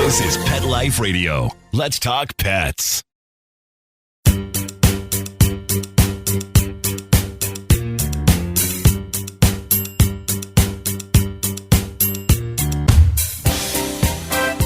This is Pet Life Radio. Let's talk pets.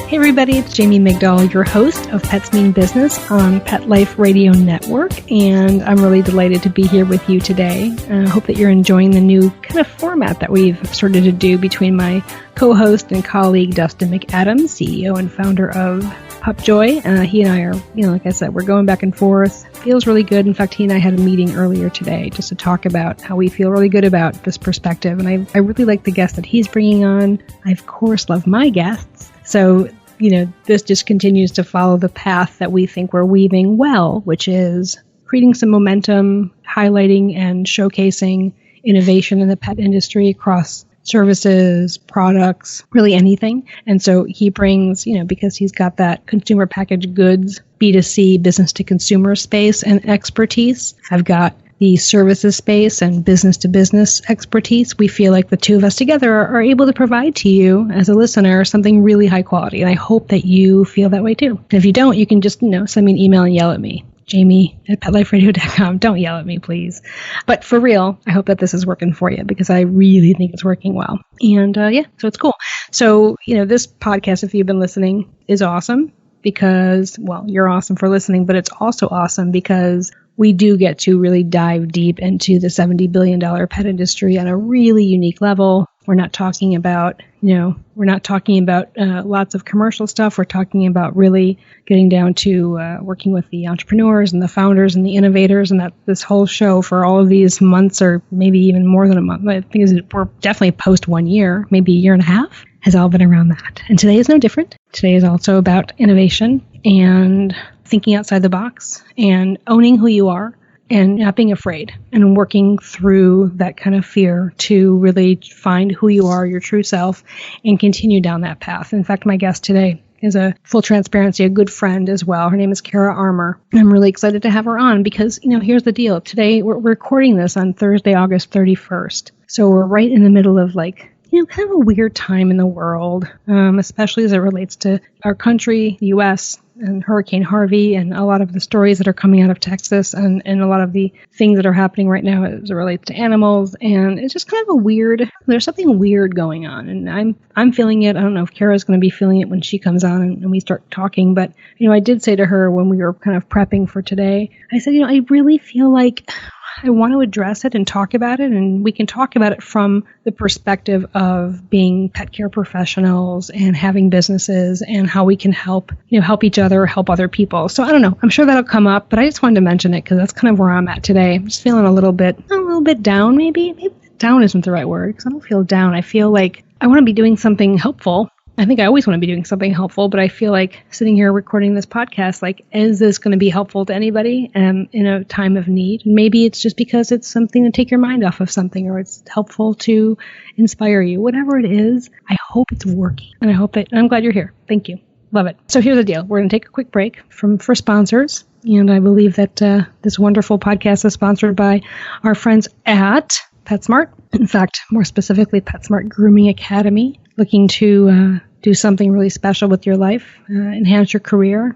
Hey everybody, it's Jamie Migdal, your host of Pets Mean Business on Pet Life Radio Network, and I'm really delighted to be here with you today. I hope that you're enjoying the new kind of format that we've started to do between my co-host and colleague Dustin McAdams, CEO and founder of Pupjoy. He and I are, like I said, we're going back and forth. Feels really good. In fact, he and I had a meeting earlier today just to talk about how we feel really good about this perspective, and I really like the guests that he's bringing on. I, of course, love my guests. So this just continues to follow the path that we think we're weaving well, which is creating some momentum, highlighting and showcasing innovation in the pet industry across services, products, really anything. And so he brings, because he's got that consumer packaged goods, B2C, business to consumer space and expertise. I've got the services space and business to business expertise. We feel like the two of us together are able to provide to you as a listener something really high quality. And I hope that you feel that way too. And if you don't, you can just, send me an email and yell at me. Jamie@petliferadio.com. Don't yell at me, please. But for real, I hope that this is working for you because I really think it's working well. And so it's cool. So, this podcast, if you've been listening, is awesome because, you're awesome for listening, but it's also awesome because we do get to really dive deep into the $70 billion pet industry on a really unique level. We're not talking about, lots of commercial stuff. We're talking about really getting down to working with the entrepreneurs and the founders and the innovators, and that this whole show for all of these months, or maybe even more than a month, I think we're definitely post 1 year, maybe a year and a half, has all been around that. And today is no different. Today is also about innovation and thinking outside the box and owning who you are and not being afraid and working through that kind of fear to really find who you are, your true self, and continue down that path. In fact, my guest today is a full transparency, a good friend as well. Her name is Cara Armour. I'm really excited to have her on because, here's the deal. Today, we're recording this on Thursday, August 31st. So we're right in the middle of kind of a weird time in the world, especially as it relates to our country, the U.S., and Hurricane Harvey, and a lot of the stories that are coming out of Texas, and a lot of the things that are happening right now as it relates to animals. And it's just kind of there's something weird going on. And I'm feeling it. I don't know if Kara's going to be feeling it when she comes on and we start talking. But, I did say to her when we were kind of prepping for today, I said, I really feel like I want to address it and talk about it, and we can talk about it from the perspective of being pet care professionals and having businesses and how we can help each other, help other people. So I don't know. I'm sure that'll come up, but I just wanted to mention it because that's kind of where I'm at today. I'm just feeling a little bit down, maybe. Maybe down isn't the right word because I don't feel down. I feel like I want to be doing something helpful. I think I always want to be doing something helpful, but I feel like sitting here recording this podcast, is this going to be helpful to anybody in a time of need? Maybe it's just because it's something to take your mind off of something, or it's helpful to inspire you. Whatever it is, I hope it's working. And I'm glad you're here. Thank you. Love it. So here's the deal. We're going to take a quick break for sponsors. And I believe that this wonderful podcast is sponsored by our friends at PetSmart. In fact, more specifically, PetSmart Grooming Academy. Looking to do something really special with your life, enhance your career,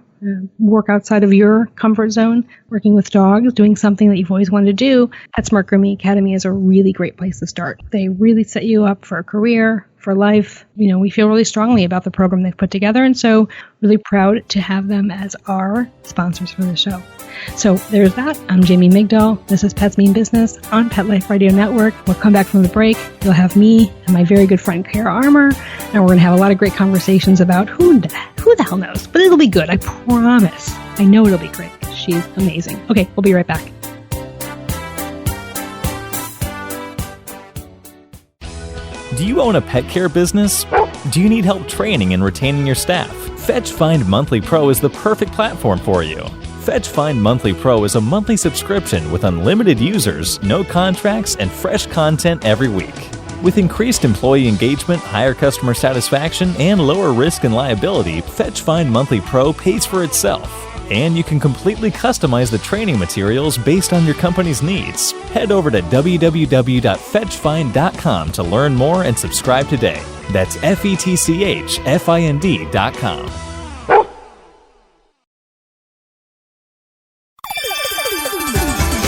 work outside of your comfort zone, working with dogs, doing something that you've always wanted to do. PetSmart Grooming Academy is a really great place to start. They really set you up for a career, for life. We feel really strongly about the program they've put together, and so really proud to have them as our sponsors for the show. So there's that. I'm Jamie Migdal. This is Pets Mean Business on Pet Life Radio Network. We'll come back from the break. You'll have me and my very good friend Cara Armour, and we're going to have a lot of great conversations about who the hell knows, but it'll be good. I promise. I know it'll be great. She's amazing. Okay, we'll be right back. Do you own a pet care business? Do you need help training and retaining your staff? Fetch Find Monthly Pro is the perfect platform for you. Fetch Find Monthly Pro is a monthly subscription with unlimited users, no contracts, and fresh content every week. With increased employee engagement, higher customer satisfaction, and lower risk and liability, Fetch Find Monthly Pro pays for itself. And you can completely customize the training materials based on your company's needs. Head over to www.fetchfind.com to learn more and subscribe today. That's FETCHFIND.com.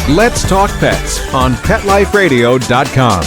Let's Talk Pets on PetLifeRadio.com.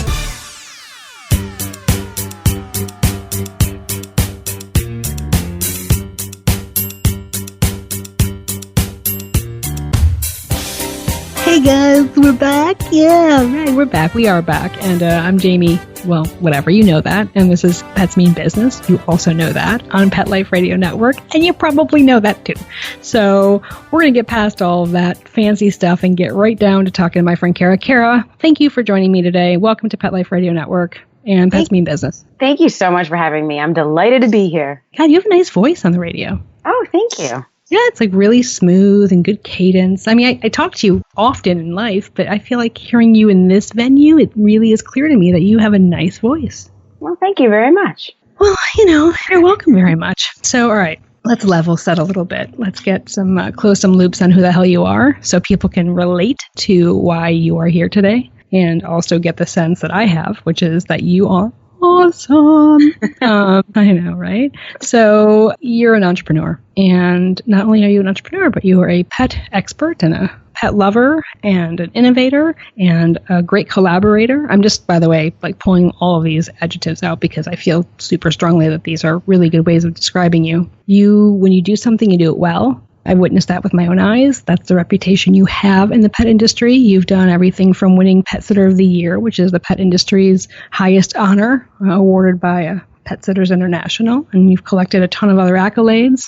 Hey guys, we're back. Yeah, right, we're back. We are back. And I'm Jamie. Well, whatever, you know that. And this is Pets Mean Business. You also know that on Pet Life Radio Network. And you probably know that too. So we're going to get past all of that fancy stuff and get right down to talking to my friend Cara. Cara, thank you for joining me today. Welcome to Pet Life Radio Network and Pets Mean Business. Thank you so much for having me. I'm delighted to be here. God, you have a nice voice on the radio. Oh, thank you. Yeah, it's like really smooth and good cadence. I mean, I talk to you often in life, but I feel like hearing you in this venue, it really is clear to me that you have a nice voice. Well, thank you very much. Well, you're welcome very much. So, all right, let's level set a little bit. Let's get close some loops on who the hell you are so people can relate to why you are here today and also get the sense that I have, which is that you are awesome. I know, right? So you're an entrepreneur. And not only are you an entrepreneur, but you are a pet expert and a pet lover and an innovator and a great collaborator. I'm just, by the way, like pulling all of these adjectives out because I feel super strongly that these are really good ways of describing you. When you do something, you do it well. I've witnessed that with my own eyes. That's the reputation you have in the pet industry. You've done everything from winning Pet Sitter of the Year, which is the pet industry's highest honor, awarded by Pet Sitters International, and you've collected a ton of other accolades.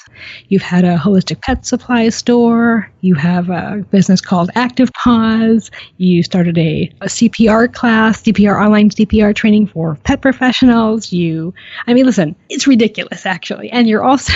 You've had a holistic pet supply store. You have a business called Active Paws. You started a CPR class, online CPR training for pet professionals. Listen, it's ridiculous, actually. And you're also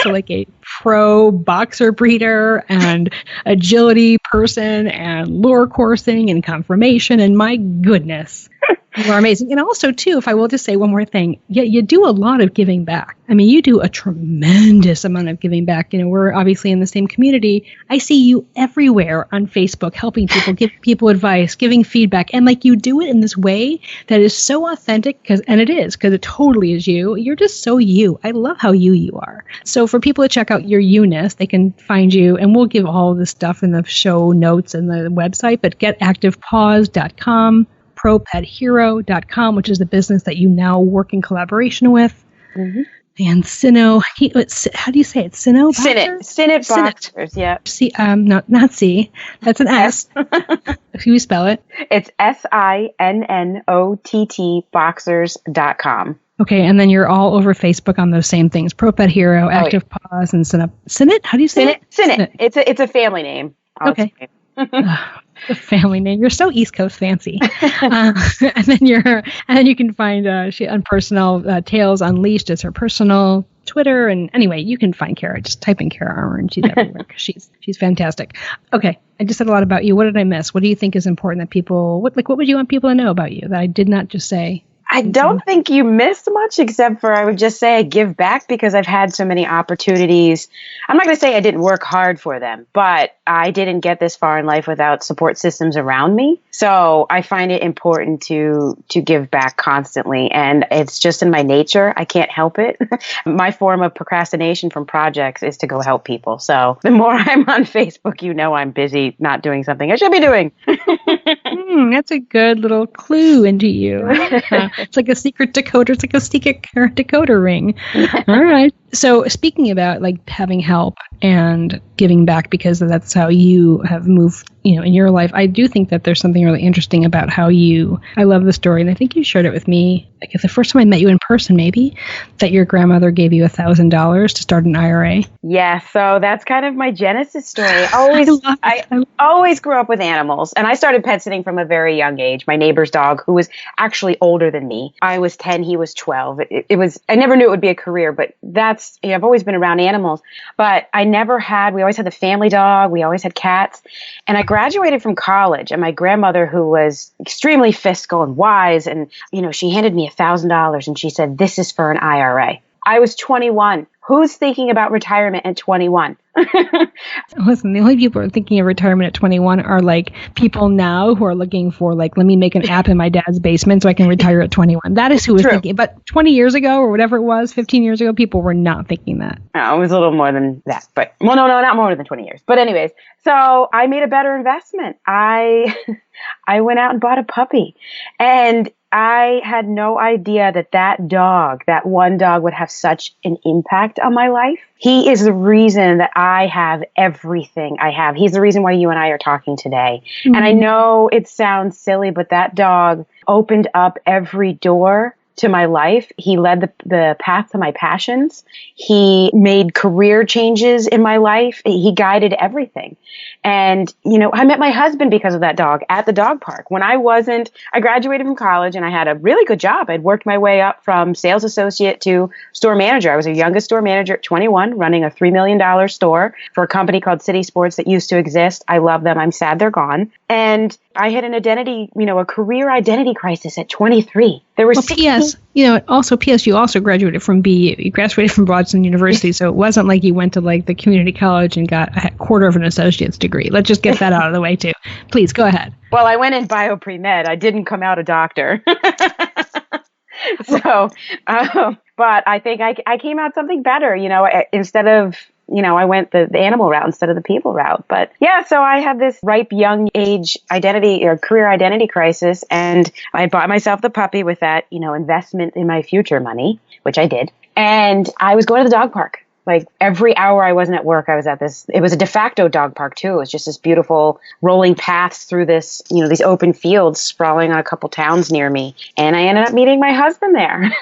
like a pro boxer breeder and agility person and lure coursing and conformation. And my goodness, you are amazing. And also, too, if I will just say one more thing, you do a lot of giving back. I mean, you do a tremendous amount of giving back. We're obviously in the same community. I see you everywhere on Facebook, helping people, giving people advice, giving feedback. And like you do it in this way that is so authentic because it totally is you. You're just so you. I love how you are. So for people to check out your you-ness, they can find you, and we'll give all this stuff in the show notes and the website, but getactivepaws.com. ProPetHero.com, which is the business that you now work in collaboration with. Mm-hmm. And Sino, how do you say it? Sino? Sinnet Boxers, yeah. Not C. That's an S. Can you spell it? It's SINNOTT Boxers.com. Okay, and then you're all over Facebook on those same things. Pet Hero, Active Paws, and Sinnet. How do you say it? Sinnet. It's a family name. Okay. The family name. You're so East Coast fancy. And then you can find she on Personal Tales Unleashed is her personal Twitter. And anyway, you can find Cara. Just type in Cara Armour and she's everywhere. She's fantastic. Okay, I just said a lot about you. What did I miss? What do you think is important that people? What would you want people to know about you that I did not just say? I don't think you missed much, except for I would just say I give back because I've had so many opportunities. I'm not going to say I didn't work hard for them, but I didn't get this far in life without support systems around me. So I find it important to give back constantly. And it's just in my nature. I can't help it. My form of procrastination from projects is to go help people. So the more I'm on Facebook, I'm busy not doing something I should be doing. That's a good little clue into you. It's like a secret decoder. It's like a secret decoder ring. All right. So speaking about like having help and giving back, because that's how you have moved, in your life, I do think that there's something really interesting about how I love the story. And I think you shared it with me, I guess the first time I met you in person, maybe, that your grandmother gave you $1,000 to start an IRA. Yeah. So that's kind of my genesis story. I always grew up with animals, and I started pet sitting from a very young age. My neighbor's dog, who was actually older than me. I was 10, he was 12. I never knew it would be a career, but I've always been around animals, but we always had the family dog. We always had cats. And I graduated from college, and my grandmother, who was extremely fiscal and wise, and, she handed me $1,000 and she said, "This is for an IRA." I was 21. Who's thinking about retirement at 21? Listen, the only people who are thinking of retirement at 21 are like people now who are looking for like, let me make an app in my dad's basement so I can retire at 21. That is who was thinking. But 20 years ago or whatever it was, 15 years ago, people were not thinking that. No, it was a little more than that. But, well, no, not more than 20 years. But anyways, so I made a better investment. I went out and bought a puppy. And I had no idea that one dog would have such an impact on my life. He is the reason that I have everything I have. He's the reason why you and I are talking today. Mm-hmm. And I know it sounds silly, but that dog opened up every door to my life. He led the path to my passions. He made career changes in my life. He guided everything. And, I met my husband because of that dog at the dog park. When I graduated from college and I had a really good job. I'd worked my way up from sales associate to store manager. I was the youngest store manager at 21, running a $3 million store for a company called City Sports that used to exist. I love them. I'm sad they're gone. And I had a career identity crisis at 23. There were P.S. You also graduated from BU. You graduated from Boston University, so it wasn't like you went to like the community college and got a quarter of an associate's degree. Let's just get that out of the way too. Please go ahead. Well, I went in bio pre-med. I didn't come out a doctor. So, but I think I came out something better. Instead of I went the animal route instead of the people route. But yeah, so I had this ripe young age identity or career identity crisis, and I bought myself the puppy with that, investment in my future money, which I did. And I was going to the dog park. Like every hour I wasn't at work, I was at this. It was a de facto dog park too. It was just this beautiful rolling paths through this, these open fields sprawling on a couple towns near me. And I ended up meeting my husband there.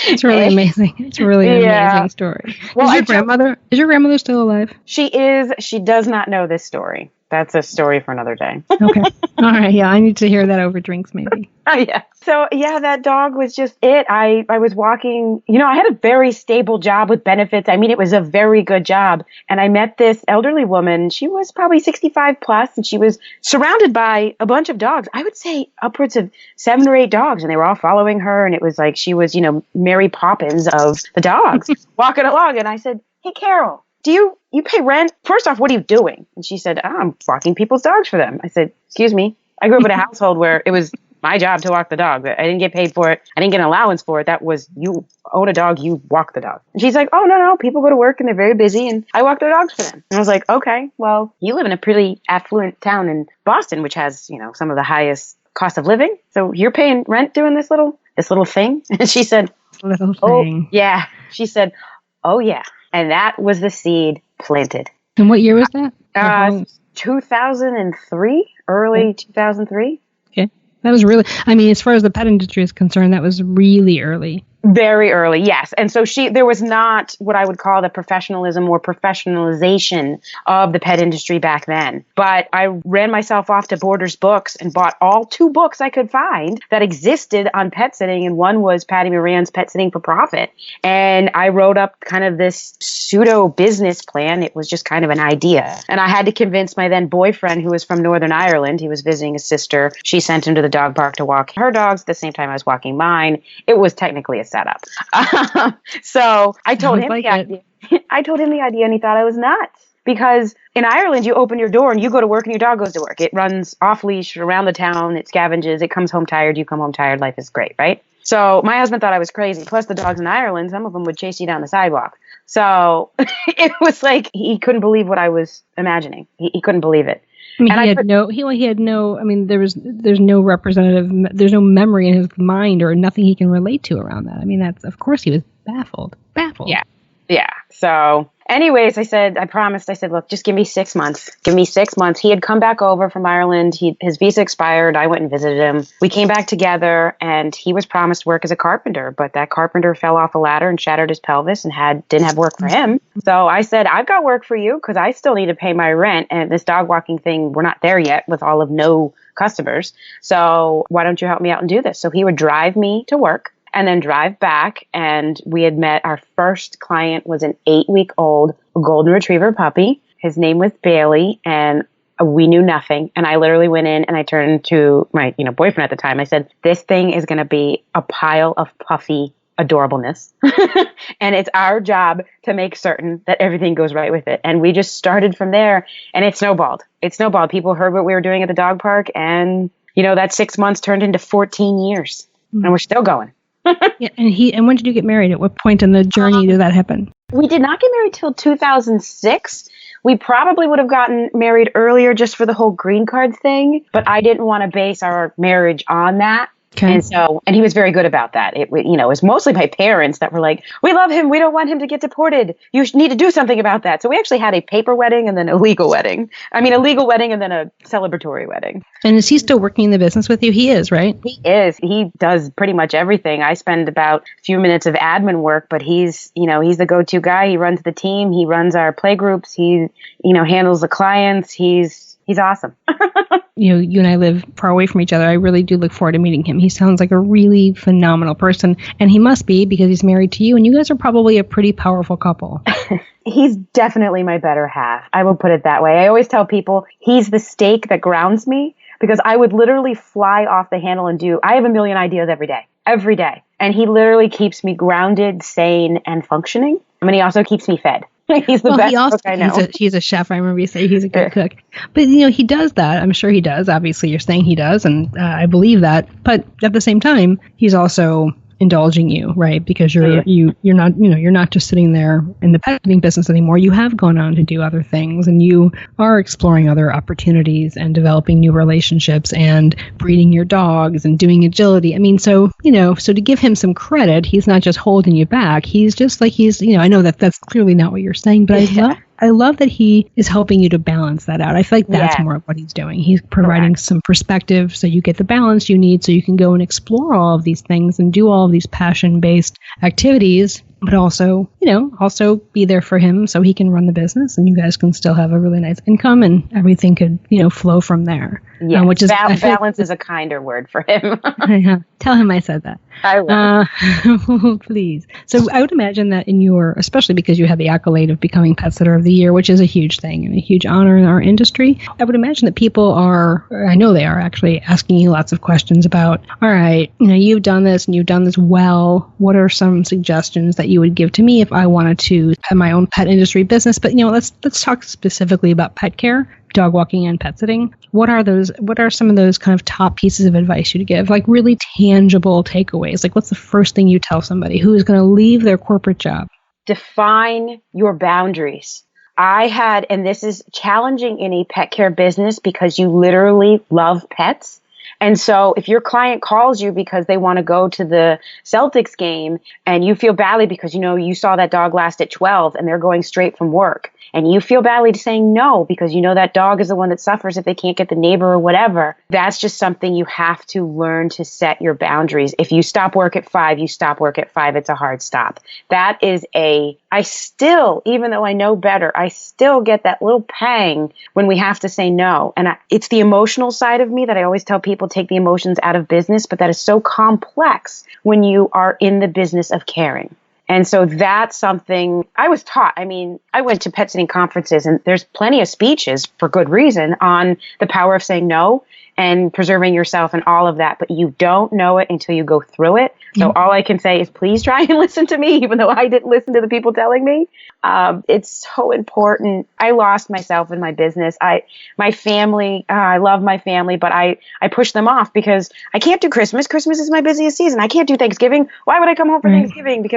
It's really amazing. It's a really amazing story. Well, is your grandmother still alive? She is. She does not know this story. That's a story for another day. Okay. All right. Yeah, I need to hear that over drinks maybe. Oh, yeah. So, yeah, that dog was just it. I was walking, I had a very stable job with benefits. I mean, it was a very good job. And I met this elderly woman. She was probably 65 plus, and she was surrounded by a bunch of dogs. I would say upwards of 7 or 8 dogs, and they were all following her. And it was like she was, Mary Poppins of the dogs walking along. And I said, hey, Carol, do you pay rent? First off, what are you doing? And she said, I'm walking people's dogs for them. I said, excuse me. I grew up in a household where it was my job to walk the dog. I didn't get paid for it. I didn't get an allowance for it. That was, you own a dog, you walk the dog. And she's like, oh, no, people go to work and they're very busy and I walk their dogs for them. And I was like, okay, well, you live in a pretty affluent town in Boston, which has, some of the highest cost of living. So you're paying rent doing this little thing? And she said, little thing. Oh, yeah. She said, oh, yeah. And that was the seed planted. And what year was that? 2003, early 2003. Okay. That was really, as far as the pet industry is concerned, that was really early. Very early, yes. And so there was not what I would call the professionalism or professionalization of the pet industry back then. But I ran myself off to Borders Books and bought all 2 books I could find that existed on pet sitting. And one was Patty Moran's Pet Sitting for Profit. And I wrote up kind of this pseudo business plan. It was just kind of an idea. And I had to convince my then boyfriend, who was from Northern Ireland. He was visiting his sister. She sent him to the dog park to walk her dogs at the same time I was walking mine. It was technically a setup. So I told him the idea. I told him the idea, and he thought I was nuts. Because in Ireland, you open your door and you go to work, and your dog goes to work. It runs off leash around the town. It scavenges. It comes home tired. You come home tired. Life is great, right? So my husband thought I was crazy. Plus, the dogs in Ireland, some of them would chase you down the sidewalk. So it was like he couldn't believe what I was imagining. He couldn't believe it. He had no. There's no representative. There's no memory in his mind or nothing he can relate to around that. That's, of course, he was baffled. Yeah. So anyways, I promised, look, just give me 6 months. Give me 6 months. He had come back over from Ireland. His visa expired. I went and visited him. We came back together, and he was promised work as a carpenter, but that carpenter fell off a ladder and shattered his pelvis and didn't have work for him. So I said, I've got work for you because I still need to pay my rent. And this dog walking thing, we're not there yet with all of no customers. So why don't you help me out and do this? So he would drive me to work and then drive back. And we had met, our first client was an 8-week-old golden retriever puppy. His name was Bailey, and we knew nothing. And I literally went in and I turned to my boyfriend at the time. I said, this thing is going to be a pile of puffy adorableness. And it's our job to make certain that everything goes right with it. And we just started from there, and it snowballed. People heard what we were doing at the dog park, and that 6 months turned into 14 years, and we're still going. Yeah, and when did you get married? At what point in the journey did that happen? We did not get married till 2006. We probably would have gotten married earlier just for the whole green card thing, but I didn't want to base our marriage on that. Okay. And he was very good about that. It was mostly my parents that were like, we love him. We don't want him to get deported. You need to do something about that. So we actually had a paper wedding and then a legal wedding. A legal wedding and then a celebratory wedding. And is he still working in the business with you? He is, right? He is. He does pretty much everything. I spend about a few minutes of admin work, but he's the go-to guy. He runs the team. He runs our play groups. He, handles the clients. He's awesome. You and I live far away from each other. I really do look forward to meeting him. He sounds like a really phenomenal person, and he must be because he's married to you, and you guys are probably a pretty powerful couple. He's definitely my better half. I will put it that way. I always tell people he's the stake that grounds me, because I would literally fly off the handle I have a million ideas every day. And he literally keeps me grounded, sane, and functioning. And he also keeps me fed. He's the best cook I know. He's a chef. I remember you say he's a good cook. But, he does that. I'm sure he does. Obviously, you're saying he does, and I believe that. But at the same time, he's also indulging you, right? Because you're not just sitting there in the pet sitting business anymore. You have gone on to do other things, and you are exploring other opportunities and developing new relationships and breeding your dogs and doing agility. So to give him some credit, he's not just holding you back. He's just like I know that's clearly not what you're saying, but I love that he is helping you to balance that out. I feel like that's more of what he's doing. He's providing some perspective so you get the balance you need so you can go and explore all of these things and do all of these passion-based activities, but also be there for him so he can run the business and you guys can still have a really nice income and everything could, flow from there. Yeah, which is balance is a kinder word for him. Tell him I said that. I will. Please. So I would imagine that especially because you had the accolade of becoming Pet Sitter of the Year, which is a huge thing and a huge honor in our industry. I would imagine that people I know they are actually asking you lots of questions about, all right, you've done this and you've done this well. What are some suggestions that you would give to me if I wanted to have my own pet industry business? But let's talk specifically about pet care, dog walking and pet sitting. What are some of those kind of top pieces of advice you'd give, like really tangible takeaways? Like what's the first thing you tell somebody who is going to leave their corporate job? Define your boundaries. And this is challenging in a pet care business because you literally love pets. And so if your client calls you because they want to go to the Celtics game and you feel badly because, you saw that dog last at 12 and they're going straight from work, and you feel badly saying no because that dog is the one that suffers if they can't get the neighbor or whatever, that's just something you have to learn to set your boundaries. If you stop work at 5, you stop work at 5. It's a hard stop. That is I still, even though I know better, I still get that little pang when we have to say no. And it's the emotional side of me that I always tell people take the emotions out of business, but that is so complex when you are in the business of caring. And so that's something I was taught. I went to pet sitting conferences and there's plenty of speeches for good reason on the power of saying no and preserving yourself and all of that, but you don't know it until you go through it. So all I can say is please try and listen to me, even though I didn't listen to the people telling me. It's so important. I lost myself in my business. My family, I love my family, but I push them off because I can't do Christmas. Christmas is my busiest season. I can't do Thanksgiving. Why would I come home for Thanksgiving?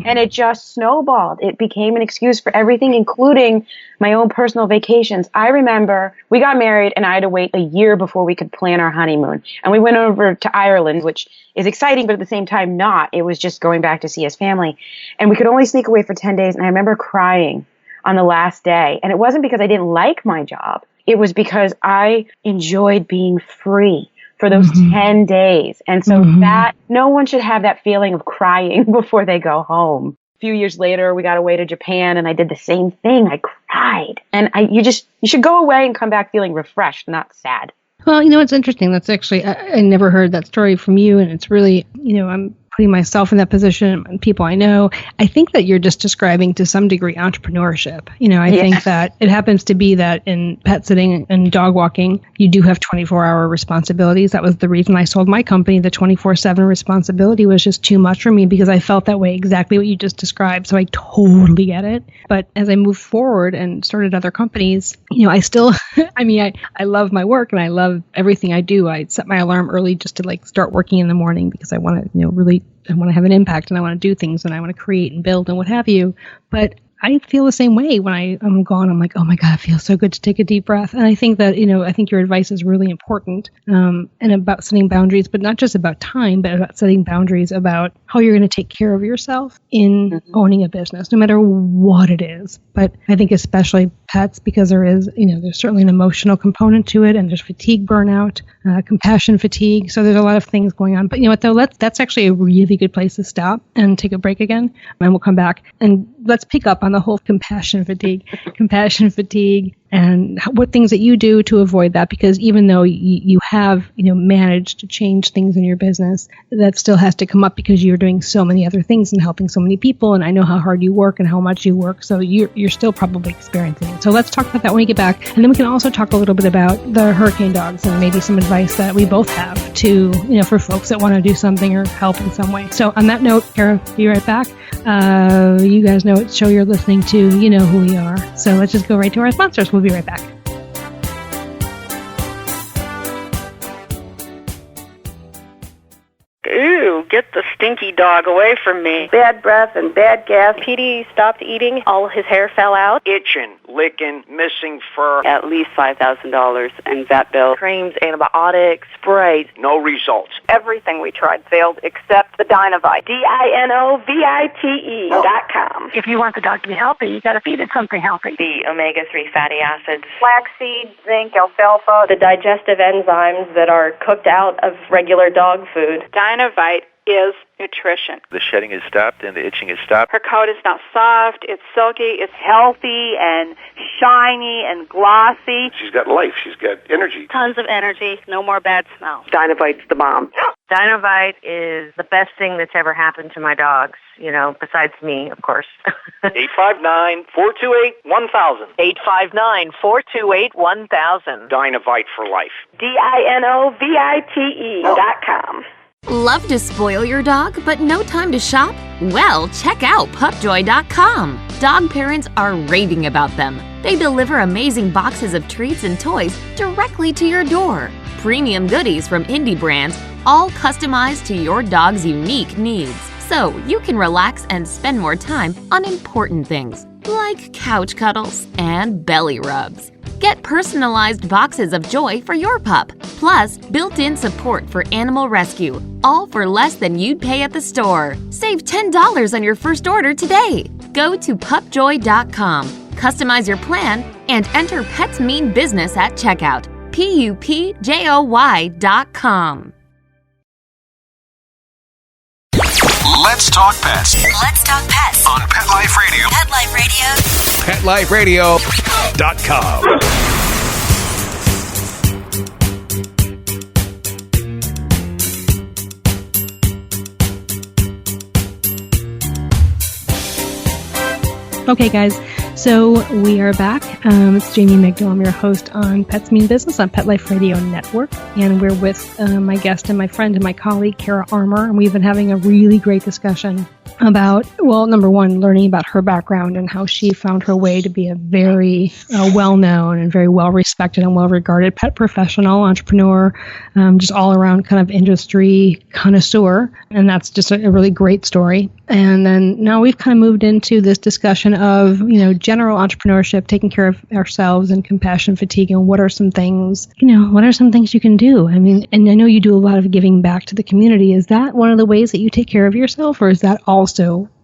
And it just snowballed. It became an excuse for everything, including my own personal vacations. I remember we got married and I had to wait a year before we could plan our honeymoon. And we went over to Ireland, which is exciting, but at the same time not. It was just going back to see his family. And we could only sneak away for 10 days. And I remember crying on the last day. And it wasn't because I didn't like my job. It was because I enjoyed being free for those 10 days. And so that no one should have that feeling of crying before they go home. A few years later, we got away to Japan and I did the same thing. I cried. And you should go away and come back feeling refreshed, not sad. Well, it's interesting. That's actually, I never heard that story from you. And it's really, I'm putting myself in that position and people I know, I think that you're just describing to some degree entrepreneurship. I think that it happens to be that in pet sitting and dog walking, you do have 24-hour responsibilities. That was the reason I sold my company. The 24/7 responsibility was just too much for me because I felt that way, exactly what you just described. So I totally get it. But as I moved forward and started other companies, I still, I love my work and I love everything I do. I set my alarm early just to start working in the morning because I want to, I want to have an impact and I want to do things and I want to create and build and what have you. But I feel the same way when I'm gone. I'm like, oh my God, it feels so good to take a deep breath. And I think that, I think your advice is really important and about setting boundaries, but not just about time, but about setting boundaries about how you're going to take care of yourself in owning a business, no matter what it is. But I think especially pets, because there is, there's certainly an emotional component to it and there's fatigue burnout, compassion fatigue. So there's a lot of things going on. But you know what, though, that's actually a really good place to stop and take a break again. And we'll come back and let's pick up on the whole compassion fatigue and what things that you do to avoid that, because even though you have managed to change things in your business, that still has to come up because you're doing so many other things and helping so many people, and I know how hard you work and how much you work, so you're still probably experiencing it. So let's talk about that when we get back, and then we can also talk a little bit about the hurricane dogs and maybe some advice that we both have to for folks that want to do something or help in some way. So on that note, Cara, be right back. You guys know what show you're listening to. You know who we are. So let's just go right to our sponsors. We'll be right back. Ooh, get the stinky dog away from me. Bad breath and bad gas. Petey stopped eating. All his hair fell out. Itching, licking, missing fur. At least $5,000 in vet bill. Creams, antibiotics, sprays. No results. Everything we tried failed except the Dinovite. DINOVITE.com. If you want the dog to be healthy, you got to feed it something healthy. The omega-3 fatty acids. Flaxseed, zinc, alfalfa. The digestive enzymes that are cooked out of regular dog food. Dinovite is nutrition. The shedding is stopped and the itching is stopped. Her coat is not soft, it's silky, it's healthy and shiny and glossy. She's got life. She's got energy. Tons of energy, no more bad smell. Dinovite's the bomb. Dinovite is the best thing that's ever happened to my dogs, besides me, of course. 859-428-1000. 859-428-1000. Dinovite for life. DINOVITE.com. Love to spoil your dog, but no time to shop? Well, check out pupjoy.com. Dog parents are raving about them. They deliver amazing boxes of treats and toys directly to your door. Premium goodies from indie brands, all customized to your dog's unique needs. So you can relax and spend more time on important things, like couch cuddles and belly rubs. Get personalized boxes of joy for your pup, plus built-in support for animal rescue, all for less than you'd pay at the store. Save $10 on your first order today. Go to pupjoy.com, customize your plan, and enter Pets Mean Business at checkout. PUPJOY.com. Let's talk pets. Let's talk pets On Pet Life Radio. Pet Life Radio. PetLifeRadio.com. Okay, guys, so we are back. It's Jamie Migdal. I'm your host on Pets Mean Business on Pet Life Radio Network, and we're with my guest and my friend and my colleague, Cara Armour, and we've been having a really great discussion about, well, number one, learning about her background and how she found her way to be a very well-known and very well-respected and well-regarded pet professional, entrepreneur, just all-around kind of industry connoisseur, and that's just a really great story. And then now we've kind of moved into this discussion of, general entrepreneurship, taking care of ourselves and compassion fatigue, and what are some things, what are some things you can do? I mean, and I know you do a lot of giving back to the community. Is that one of the ways that you take care of yourself, or is that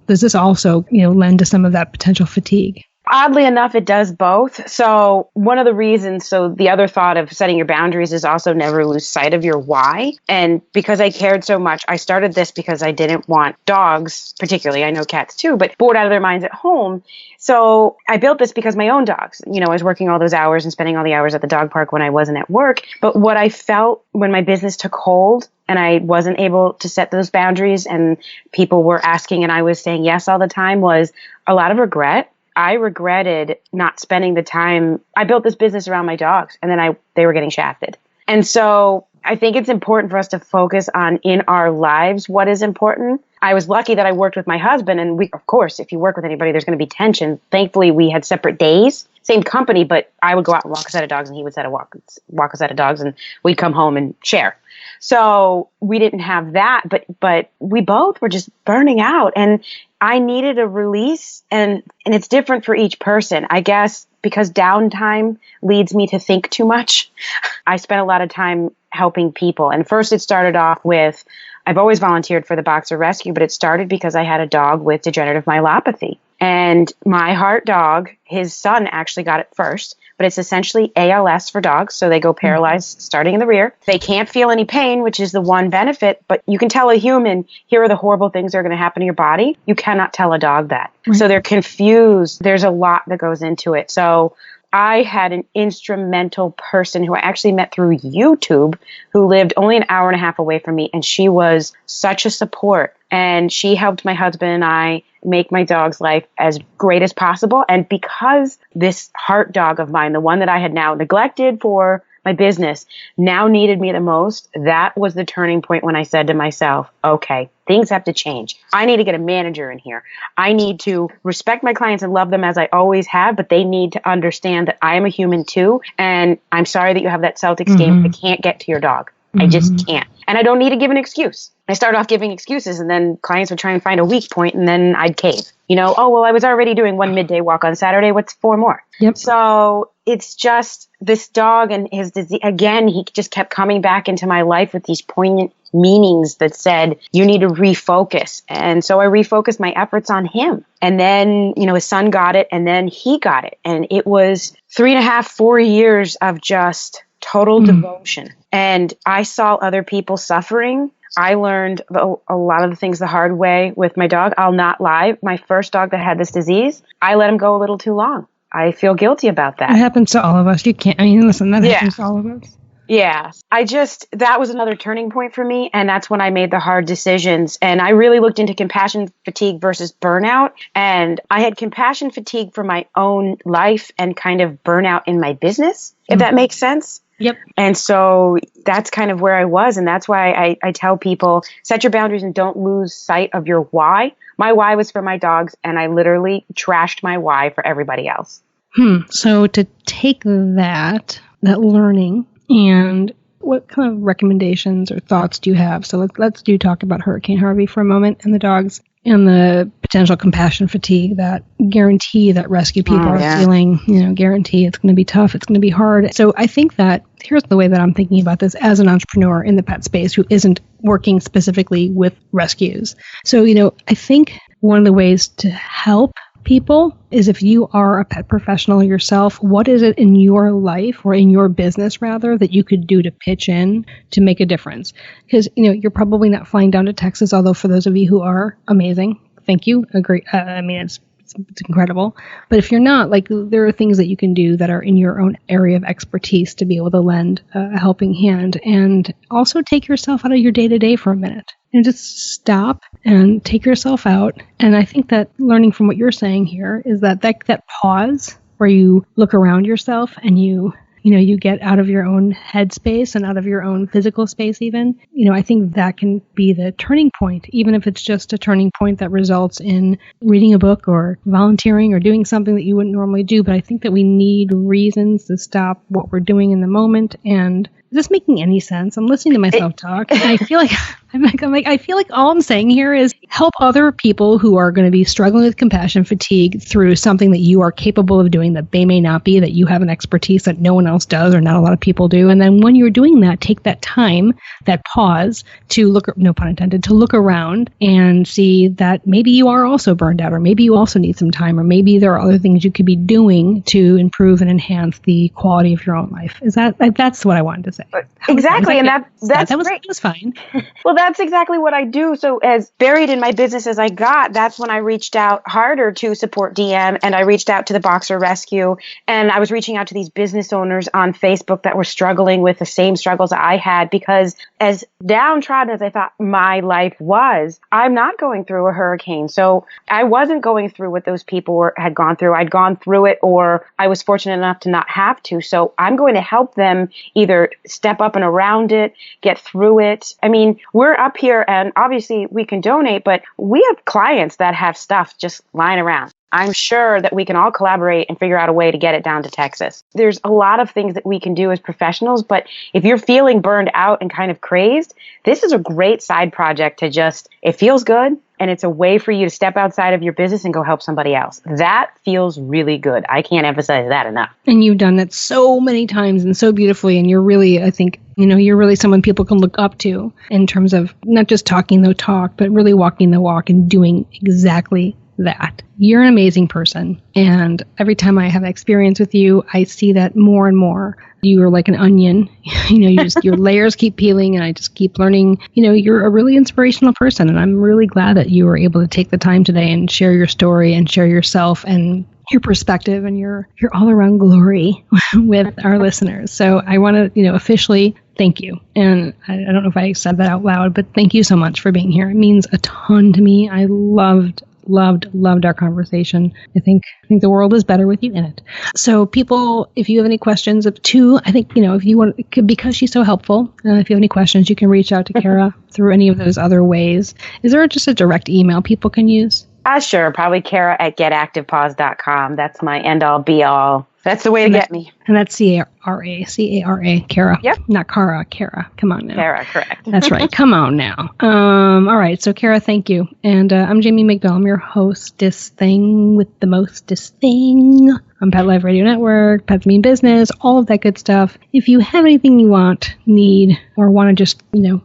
does this also, lend to some of that potential fatigue? Oddly enough, it does both. So one of the reasons, the other thought of setting your boundaries is also never lose sight of your why. And because I cared so much, I started this because I didn't want dogs, particularly, I know cats too, but bored out of their minds at home. So I built this because my own dogs, I was working all those hours and spending all the hours at the dog park when I wasn't at work. But what I felt when my business took hold and I wasn't able to set those boundaries, and people were asking and I was saying yes all the time, was a lot of regret. I regretted not spending the time. I built this business around my dogs, and then they were getting shafted. And so I think it's important for us to focus on in our lives what is important. I was lucky that I worked with my husband, and we, of course, if you work with anybody, there's going to be tension. Thankfully, we had separate days, same company, but I would go out and walk a set of dogs, and he would walk a set of dogs, and we'd come home and share. So we didn't have that, but we both were just burning out, and I needed a release, and it's different for each person. I guess because downtime leads me to think too much. I spent a lot of time helping people. And first it started off with, I've always volunteered for the Boxer Rescue, but it started because I had a dog with degenerative myelopathy. And my heart dog, his son actually got it first, but it's essentially ALS for dogs. So they go paralyzed starting in the rear. They can't feel any pain, which is the one benefit, but you can tell a human, here are the horrible things that are going to happen to your body. You cannot tell a dog that. Right. So they're confused. There's a lot that goes into it. So I had an instrumental person who I actually met through YouTube who lived only an hour and a half away from me. And she was such a support. And she helped my husband and I make my dog's life as great as possible. And because this heart dog of mine, the one that I had now neglected for my business, now needed me the most, that was the turning point when I said to myself, okay, things have to change. I need to get a manager in here. I need to respect my clients and love them as I always have, but they need to understand that I am a human too. And I'm sorry that you have that Celtics game. I can't get to your dog. I just can't. And I don't need to give an excuse. I started off giving excuses, and then clients would try and find a weak point, and then I'd cave. You know, oh, well, I was already doing one midday walk on Saturday. What's 4 more? Yep. So it's just this dog and his disease. Again, he just kept coming back into my life with these poignant meanings that said, you need to refocus. And so I refocused my efforts on him. And then, you know, his son got it, and then he got it. And it was 3.5, 4 years of just total devotion. And I saw other people suffering. I learned a lot of the things the hard way with my dog. I'll not lie. My first dog that had this disease, I let him go a little too long. I feel guilty about that. It happens to all of us. You can't, I mean, listen, that happens to all of us. Yeah. That was another turning point for me. And that's when I made the hard decisions. And I really looked into compassion fatigue versus burnout. And I had compassion fatigue for my own life and kind of burnout in my business, if that makes sense. Yep. And so that's kind of where I was. And that's why I tell people, set your boundaries and don't lose sight of your why. My why was for my dogs, and I literally trashed my why for everybody else. So to take that learning, and what kind of recommendations or thoughts do you have? So let's talk about Hurricane Harvey for a moment and the dogs and the potential compassion fatigue, that guarantee that rescue people are feeling, guarantee it's going to be tough, it's going to be hard. So I think that here's the way that I'm thinking about this as an entrepreneur in the pet space who isn't working specifically with rescues. So, I think one of the ways to help people is, if you are a pet professional yourself, what is it in your life, or in your business rather, that you could do to pitch in to make a difference? Because, you're probably not flying down to Texas, although for those of you who are, amazing. Thank you. Agree. It's incredible. But if you're not, there are things that you can do that are in your own area of expertise to be able to lend a helping hand, and also take yourself out of your day-to-day for a minute. And just stop and take yourself out. And I think that learning from what you're saying here is that pause where you look around yourself and you get out of your own headspace and out of your own physical space even. I think that can be the turning point, even if it's just a turning point that results in reading a book or volunteering or doing something that you wouldn't normally do. But I think that we need reasons to stop what we're doing in the moment. And is this making any sense? I'm listening to myself talk, and I feel like I feel like all I'm saying here is help other people who are going to be struggling with compassion fatigue through something that you are capable of doing that they may not be, that you have an expertise that no one else does or not a lot of people do. And then when you're doing that, take that time, that pause to look, no pun intended, to look around and see that maybe you are also burned out, or maybe you also need some time, or maybe there are other things you could be doing to improve and enhance the quality of your own life. That's what I wanted to say. say. Exactly. And that was fine. Well, that's exactly what I do. So as buried in my business as I got, that's when I reached out harder to support DM, and I reached out to the Boxer Rescue, and I was reaching out to these business owners on Facebook that were struggling with the same struggles I had, because as downtrodden as I thought my life was, I'm not going through a hurricane. So I wasn't going through what those people had gone through. I'd gone through it, or I was fortunate enough to not have to. So I'm going to help them either step up and around it, get through it. I mean, we're up here and obviously we can donate, but we have clients that have stuff just lying around. I'm sure that we can all collaborate and figure out a way to get it down to Texas. There's a lot of things that we can do as professionals, but if you're feeling burned out and kind of crazed, this is a great side project to just, it feels good, and it's a way for you to step outside of your business and go help somebody else. That feels really good. I can't emphasize that enough. And you've done that so many times and so beautifully, and you're really, I think, you're really someone people can look up to in terms of not just talking the talk, but really walking the walk and doing exactly that. You're an amazing person. And every time I have experience with you, I see that more and more. You are like an onion. Your layers keep peeling, and I just keep learning. You're a really inspirational person. And I'm really glad that you were able to take the time today and share your story and share yourself and your perspective and your all around glory with our listeners. So I want to, officially thank you. And I don't know if I said that out loud, but thank you so much for being here. It means a ton to me. I loved our conversation. I think the world is better with you in it. So people, if you have any questions I think, if you want, because she's so helpful, if you have any questions, you can reach out to Cara through any of those other ways. Is there just a direct email people can use? Sure. Probably Cara at getactivepaws.com. That's my end all be all. That's the way to get me. And that's C-A-R-A, Cara. Yep. Not Cara, Cara. Come on now. Cara, correct. That's right. Come on now. All right. So, Cara, thank you. And I'm Jamie McBell. I'm your hostess thing with the mostest thing on Pet Life Radio Network, Pets Mean Business, all of that good stuff. If you have anything you need, or want to just,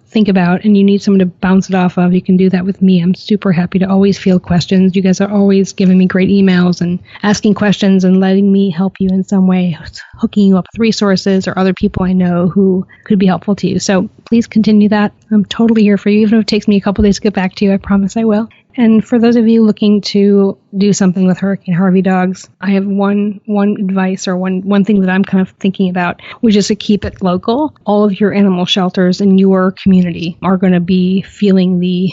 think about, and you need someone to bounce it off of, you can do that with me. I'm super happy to always field questions. You guys are always giving me great emails and asking questions and letting me help you in some way, hooking you up with resources or other people I know who could be helpful to you. So please continue that. I'm totally here for you. Even if it takes me a couple days to get back to you, I promise I will. And for those of you looking to do something with Hurricane Harvey dogs, I have one advice, or one thing that I'm kind of thinking about, which is to keep it local. All of your animal shelters in your community are going to be feeling the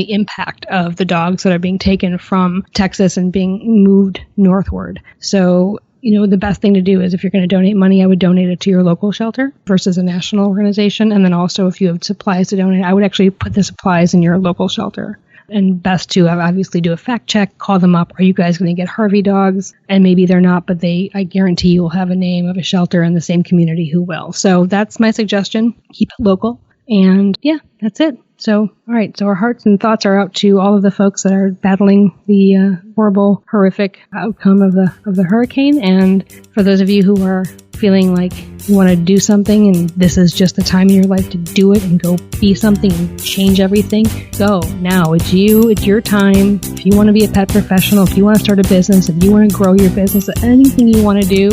impact of the dogs that are being taken from Texas and being moved northward. So, the best thing to do is, if you're going to donate money, I would donate it to your local shelter versus a national organization. And then also, if you have supplies to donate, I would actually put the supplies in your local shelter. And best to obviously do a fact check, call them up. Are you guys going to get Harvey dogs? And maybe they're not, but I guarantee you will have a name of a shelter in the same community who will. So that's my suggestion. Keep it local. And yeah, that's it. So, all right. So our hearts and thoughts are out to all of the folks that are battling the horrible, horrific outcome of the hurricane. And for those of you who are feeling like you want to do something and this is just the time in your life to do it and go be something and change everything, go now. It's your time. If you want to be a pet professional, if you want to start a business, if you want to grow your business, anything you want to do,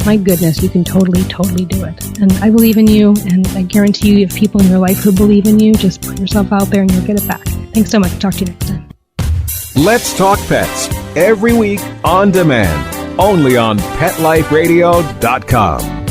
my goodness, you can totally do it. And I believe in you, and I guarantee you, if people in your life who believe in you, just put yourself out there and you'll get it back. Thanks so much. Talk to you next time. Let's Talk Pets, every week on demand, only on PetLifeRadio.com.